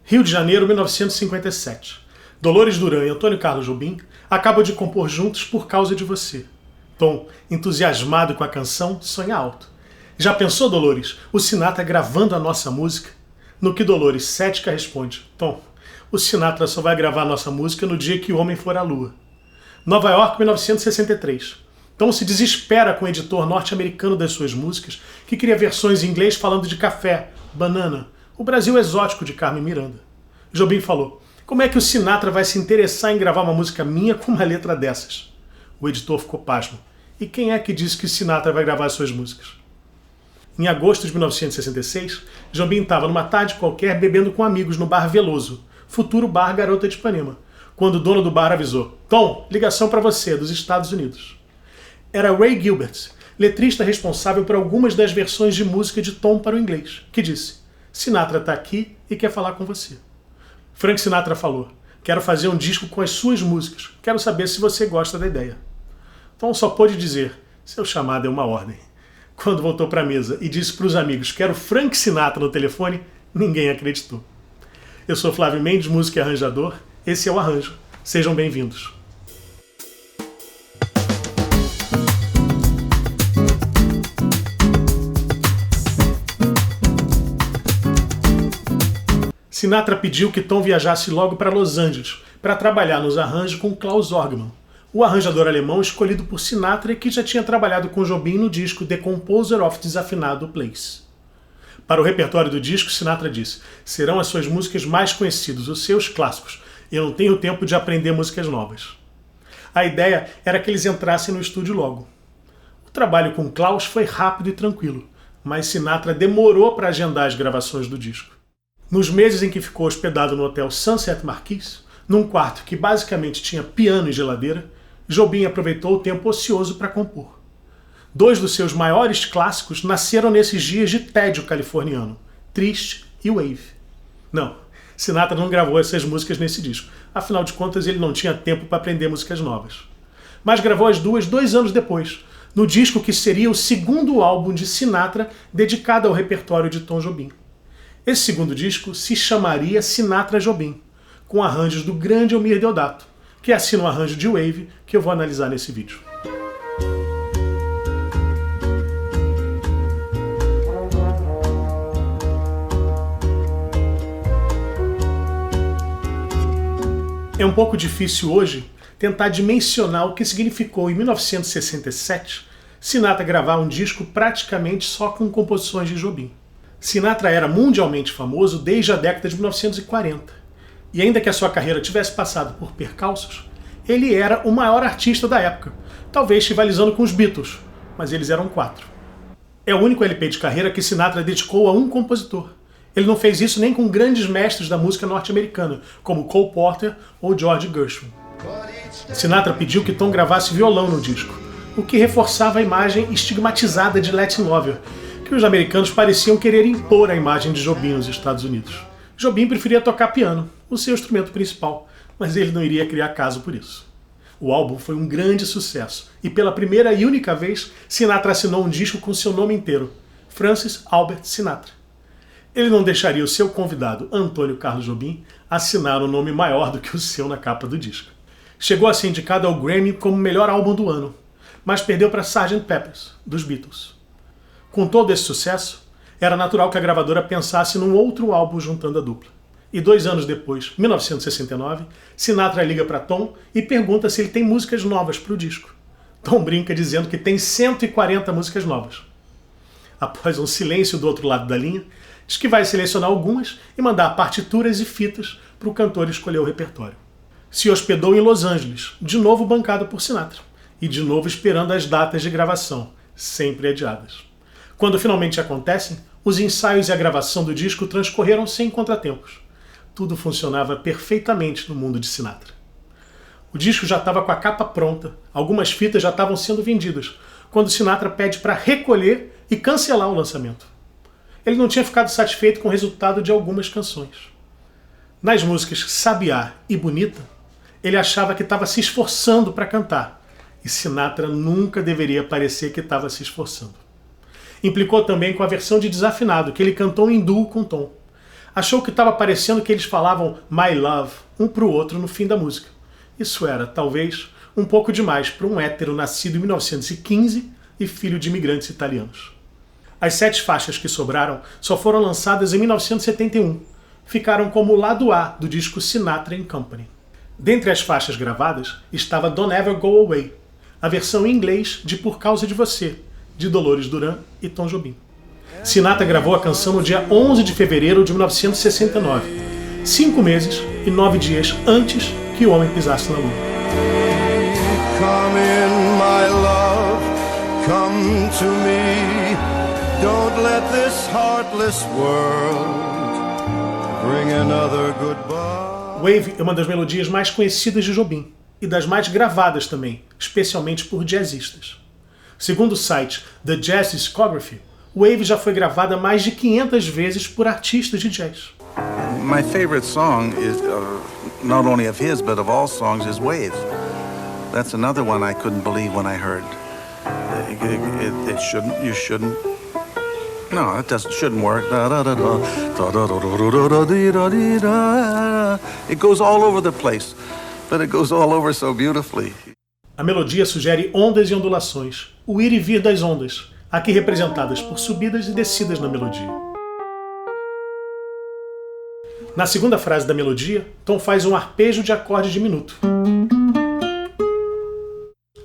Rio de Janeiro, 1957. Dolores Duran e Antônio Carlos Jobim acabam de compor juntos Por Causa de Você. Tom, entusiasmado com a canção, sonha alto. Já pensou, Dolores, o Sinatra gravando a nossa música? No que Dolores, cética, responde: Tom, o Sinatra só vai gravar a nossa música no dia que o homem for à lua. Nova York, 1963. Tom se desespera com o editor norte-americano das suas músicas, que cria versões em inglês falando de café, banana, o Brasil exótico de Carmen Miranda. Jobim falou: como é que o Sinatra vai se interessar em gravar uma música minha com uma letra dessas? O editor ficou pasmo. E quem é que disse que o Sinatra vai gravar as suas músicas? Em agosto de 1966, Jobim estava numa tarde qualquer bebendo com amigos no bar Veloso, futuro bar Garota de Ipanema, quando o dono do bar avisou: Tom, ligação para você, dos Estados Unidos. Era Ray Gilbert, letrista responsável por algumas das versões de música de Tom para o inglês, que disse: Sinatra está aqui e quer falar com você. Frank Sinatra falou: quero fazer um disco com as suas músicas, quero saber se você gosta da ideia. Tom só pôde dizer: seu chamado é uma ordem. Quando voltou para a mesa e disse para os amigos: quero Frank Sinatra no telefone, ninguém acreditou. Eu sou Flávio Mendes, músico e arranjador. Esse é o Arranjo. Sejam bem-vindos. Sinatra pediu que Tom viajasse logo para Los Angeles para trabalhar nos arranjos com Klaus Orgmann, o arranjador alemão escolhido por Sinatra e que já tinha trabalhado com Jobim no disco The Composer of Desafinado Place. Para o repertório do disco, Sinatra disse: serão as suas músicas mais conhecidas, os seus clássicos. Eu não tenho tempo de aprender músicas novas. A ideia era que eles entrassem no estúdio logo. O trabalho com Klaus foi rápido e tranquilo, mas Sinatra demorou para agendar as gravações do disco. Nos meses em que ficou hospedado no hotel Sunset Marquis, num quarto que basicamente tinha piano e geladeira, Jobim aproveitou o tempo ocioso para compor. 2 dos seus maiores clássicos nasceram nesses dias de tédio californiano, Triste e Wave. Não, Sinatra não gravou essas músicas nesse disco, afinal de contas ele não tinha tempo para aprender músicas novas. Mas gravou as duas 2 anos depois, no disco que seria o segundo álbum de Sinatra dedicado ao repertório de Tom Jobim. Esse segundo disco se chamaria Sinatra Jobim, com arranjos do grande Almir Deodato, que assina um arranjo de Wave que eu vou analisar nesse vídeo. É um pouco difícil hoje tentar dimensionar o que significou em 1967 Sinatra gravar um disco praticamente só com composições de Jobim. Sinatra era mundialmente famoso desde a década de 1940. E ainda que a sua carreira tivesse passado por percalços, ele era o maior artista da época, talvez rivalizando com os Beatles, mas eles eram 4. É o único LP de carreira que Sinatra dedicou a um compositor. Ele não fez isso nem com grandes mestres da música norte-americana, como Cole Porter ou George Gershwin. Sinatra pediu que Tom gravasse violão no disco, o que reforçava a imagem estigmatizada de Latin Lover, que os americanos pareciam querer impor a imagem de Jobim nos Estados Unidos. Jobim preferia tocar piano, o seu instrumento principal, mas ele não iria criar caso por isso. O álbum foi um grande sucesso, e pela primeira e única vez, Sinatra assinou um disco com seu nome inteiro, Francis Albert Sinatra. Ele não deixaria o seu convidado, Antônio Carlos Jobim, assinar um nome maior do que o seu na capa do disco. Chegou a ser indicado ao Grammy como melhor álbum do ano, mas perdeu para Sgt. Pepper's, dos Beatles. Com todo esse sucesso, era natural que a gravadora pensasse num outro álbum juntando a dupla. E 2 anos depois, 1969, Sinatra liga para Tom e pergunta se ele tem músicas novas para o disco. Tom brinca dizendo que tem 140 músicas novas. Após um silêncio do outro lado da linha, diz que vai selecionar algumas e mandar partituras e fitas para o cantor escolher o repertório. Se hospedou em Los Angeles, de novo bancado por Sinatra, e de novo esperando as datas de gravação, sempre adiadas. Quando finalmente acontecem, os ensaios e a gravação do disco transcorreram sem contratempos. Tudo funcionava perfeitamente no mundo de Sinatra. O disco já estava com a capa pronta, algumas fitas já estavam sendo vendidas, quando Sinatra pede para recolher e cancelar o lançamento. Ele não tinha ficado satisfeito com o resultado de algumas canções. Nas músicas Sabiá e Bonita, ele achava que estava se esforçando para cantar, e Sinatra nunca deveria parecer que estava se esforçando. Implicou também com a versão de Desafinado, que ele cantou em duo com Tom. achou que estava parecendo que eles falavam My Love um para o outro no fim da música. Isso era, talvez, um pouco demais para um hétero nascido em 1915 e filho de imigrantes italianos. As 7 faixas que sobraram só foram lançadas em 1971. Ficaram como o lado A do disco Sinatra & Company. Dentre as faixas gravadas estava Don't Ever Go Away, a versão em inglês de Por Causa de Você, de Dolores Duran e Tom Jobim. Sinatra gravou a canção no dia 11 de fevereiro de 1969, 5 meses e 9 dias antes que o homem pisasse na lua. Come in, my love, come to me. Don't let this heartless world bring another goodbye. Wave é uma das melodias mais conhecidas de Jobim e das mais gravadas também, especialmente por jazzistas. Segundo o site The Jazz Discography, Wave já foi gravada mais de 500 vezes por artistas de jazz. My favorite song is not only of his but of all songs is Wave. That's another one I couldn't believe when I heard. It shouldn't. You shouldn't. No, it shouldn't work. It goes all over the place, but it goes all over so beautifully. A melodia sugere ondas e ondulações, o ir e vir das ondas, aqui representadas por subidas e descidas na melodia. Na segunda frase da melodia, Tom faz um arpejo de acorde diminuto.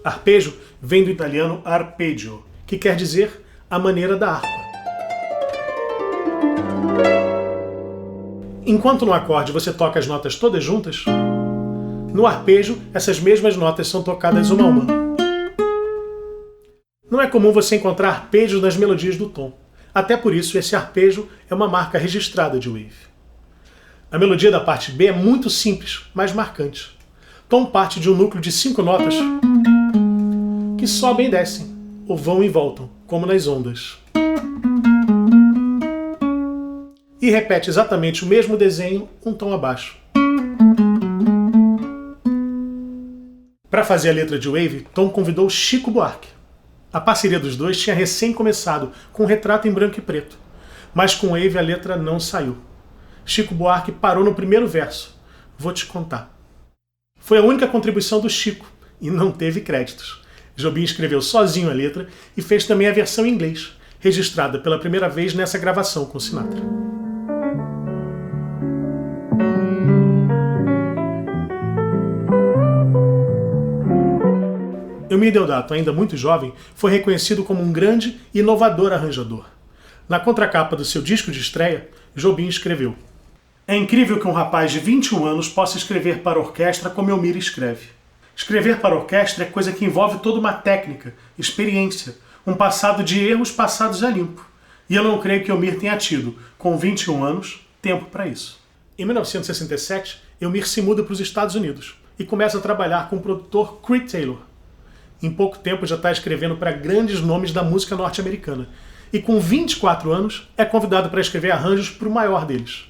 Arpejo vem do italiano arpeggio, que quer dizer a maneira da harpa. Enquanto no acorde você toca as notas todas juntas, no arpejo essas mesmas notas são tocadas uma a uma. Não é comum você encontrar arpejos nas melodias do Tom. Até por isso esse arpejo é uma marca registrada de Wave. A melodia da parte B é muito simples, mas marcante. Tom parte de um núcleo de 5 notas que sobem e descem, ou vão e voltam, como nas ondas. E repete exatamente o mesmo desenho um tom abaixo. Para fazer a letra de Wave, Tom convidou Chico Buarque. A parceria dos dois tinha recém começado, com um retrato em branco e preto. Mas com Wave a letra não saiu. Chico Buarque parou no primeiro verso. Vou te contar. Foi a única contribuição do Chico, e não teve créditos. Jobim escreveu sozinho a letra e fez também a versão em inglês, registrada pela primeira vez nessa gravação com Sinatra. Eumir Deodato, ainda muito jovem, foi reconhecido como um grande e inovador arranjador. Na contracapa do seu disco de estreia, Jobim escreveu: "É incrível que um rapaz de 21 anos possa escrever para orquestra como Eumir escreve. Escrever para orquestra é coisa que envolve toda uma técnica, experiência, um passado de erros passados a limpo. E eu não creio que Eumir tenha tido, com 21 anos, tempo para isso." Em 1967, Eumir se muda para os Estados Unidos e começa a trabalhar com o produtor Creed Taylor. Em pouco tempo já está escrevendo para grandes nomes da música norte-americana. E com 24 anos é convidado para escrever arranjos para o maior deles,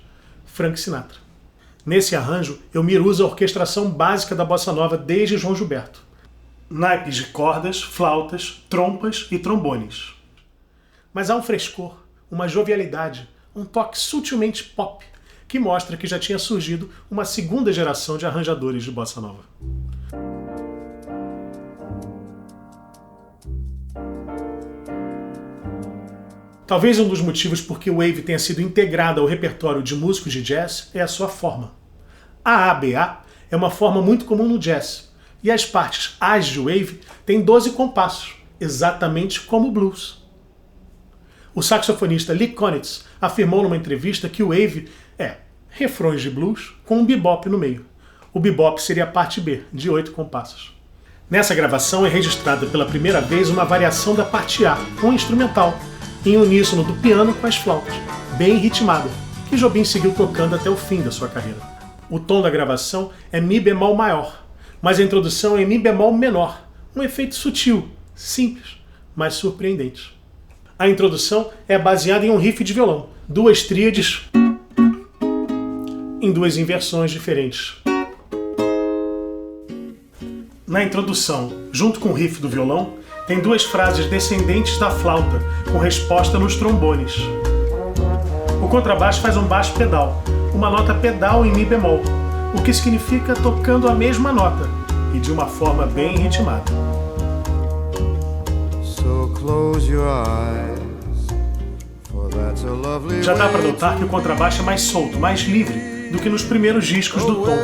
Frank Sinatra. Nesse arranjo, Eumir usa a orquestração básica da bossa nova desde João Gilberto. Naipes de cordas, flautas, trompas e trombones. Mas há um frescor, uma jovialidade, um toque sutilmente pop, que mostra que já tinha surgido uma segunda geração de arranjadores de bossa nova. Talvez um dos motivos por que o Wave tenha sido integrado ao repertório de músicos de jazz é a sua forma. A ABA é uma forma muito comum no jazz, e as partes As de Wave têm 12 compassos, exatamente como o blues. O saxofonista Lee Konitz afirmou numa entrevista que o Wave é refrões de blues com um bebop no meio. O bebop seria a parte B, de 8 compassos. Nessa gravação é registrada pela primeira vez uma variação da parte A, um instrumental, em uníssono do piano com as flautas, bem ritmada, que Jobim seguiu tocando até o fim da sua carreira. O tom da gravação é Mi bemol maior, mas a introdução é Mi bemol menor, um efeito sutil, simples, mas surpreendente. A introdução é baseada em um riff de violão, 2 tríades em 2 inversões diferentes. Na introdução, junto com o riff do violão, tem 2 frases descendentes da flauta, com resposta nos trombones. O contrabaixo faz um baixo pedal, uma nota pedal em Mi bemol, o que significa tocando a mesma nota e de uma forma bem ritmada. Já dá para notar que o contrabaixo é mais solto, mais livre do que nos primeiros discos do Tom.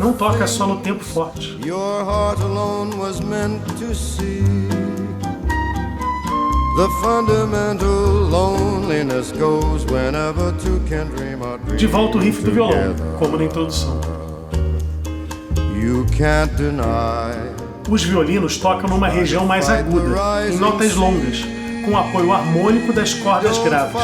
Não toca só no tempo forte. De volta o riff do violão, como na introdução. Os violinos tocam numa região mais aguda, em notas longas, com apoio harmônico das cordas graves.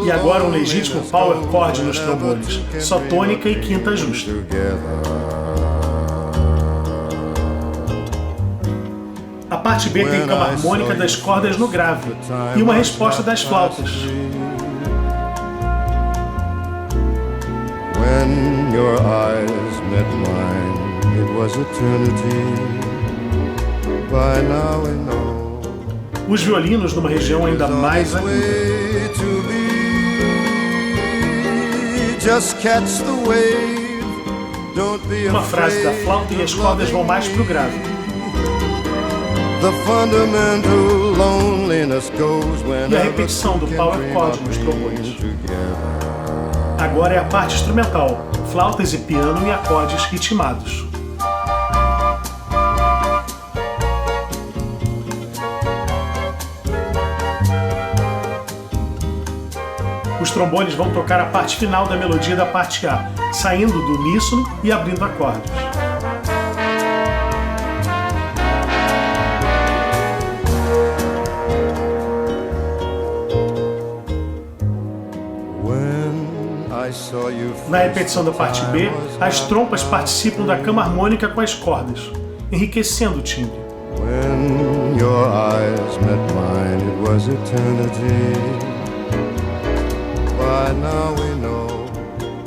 E agora um legítimo power chord nos trombones, só tônica e quinta justa. A parte B tem cama harmônica das cordas no grave e uma resposta das flautas. When your eyes met mine, it was eternity. By now we know. Os violinos numa região ainda mais aguda. Uma frase da flauta e as cordas vão mais pro grave. E a repetição do power chord nos trombones. Agora é a parte instrumental, flautas e piano e acordes ritmados. Os trombones vão tocar a parte final da melodia da parte A, saindo do uníssono e abrindo acordes. Na repetição da parte B, as trompas participam da cama harmônica com as cordas, enriquecendo o timbre. When your eyes met mine, it was eternity. By now we know.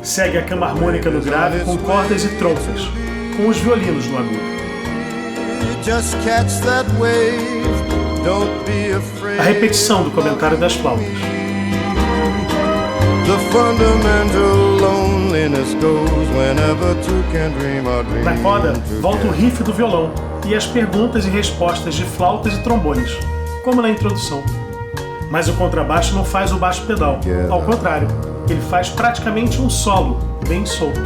Segue a cama harmônica no grave com cordas e trompas, com os violinos no agudo. A repetição do comentário das flautas. Na coda, volta o riff do violão e as perguntas e respostas de flautas e trombones, como na introdução. Mas o contrabaixo não faz o baixo pedal, ao contrário, ele faz praticamente um solo, bem solto.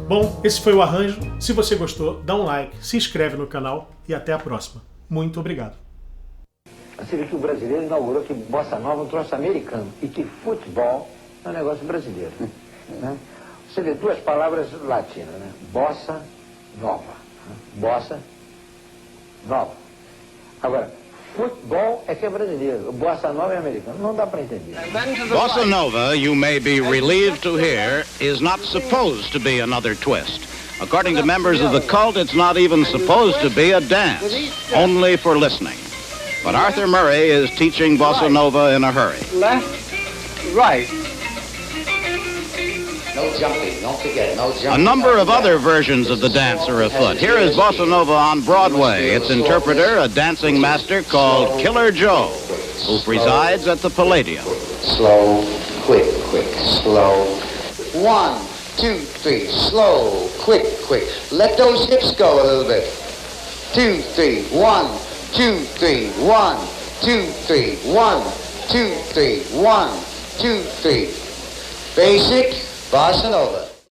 Bom, esse foi o arranjo. Se você gostou, dá um like, se inscreve no canal e até a próxima. Muito obrigado. Você vê que o brasileiro inaugurou que bossa nova é um troço americano e que futebol é um negócio brasileiro. Né? Você vê duas palavras latinas, né? Bossa nova. Bossa nova. Agora, futebol é que é brasileiro, bossa nova é americano. Não dá para entender. Bossa nova, you may be relieved to hear, is not supposed to be another twist. According to members of the cult, it's not even supposed to be a dance, only for listening. But Arthur Murray is teaching bossa nova in a hurry. Left, right. No jumping, don't forget, no jumping. A number of other versions of the dance are afoot. Here is bossa nova on Broadway. Its interpreter, a dancing master called Killer Joe, who presides at the Palladium. Slow, quick, quick, slow. 1, 2, 3, slow, quick, quick. Let those hips go a little bit. 2, 3, 1, 2, 3, 1, 2, 3, 1, 2, 3, 1, 2, 3. Basic bossa nova.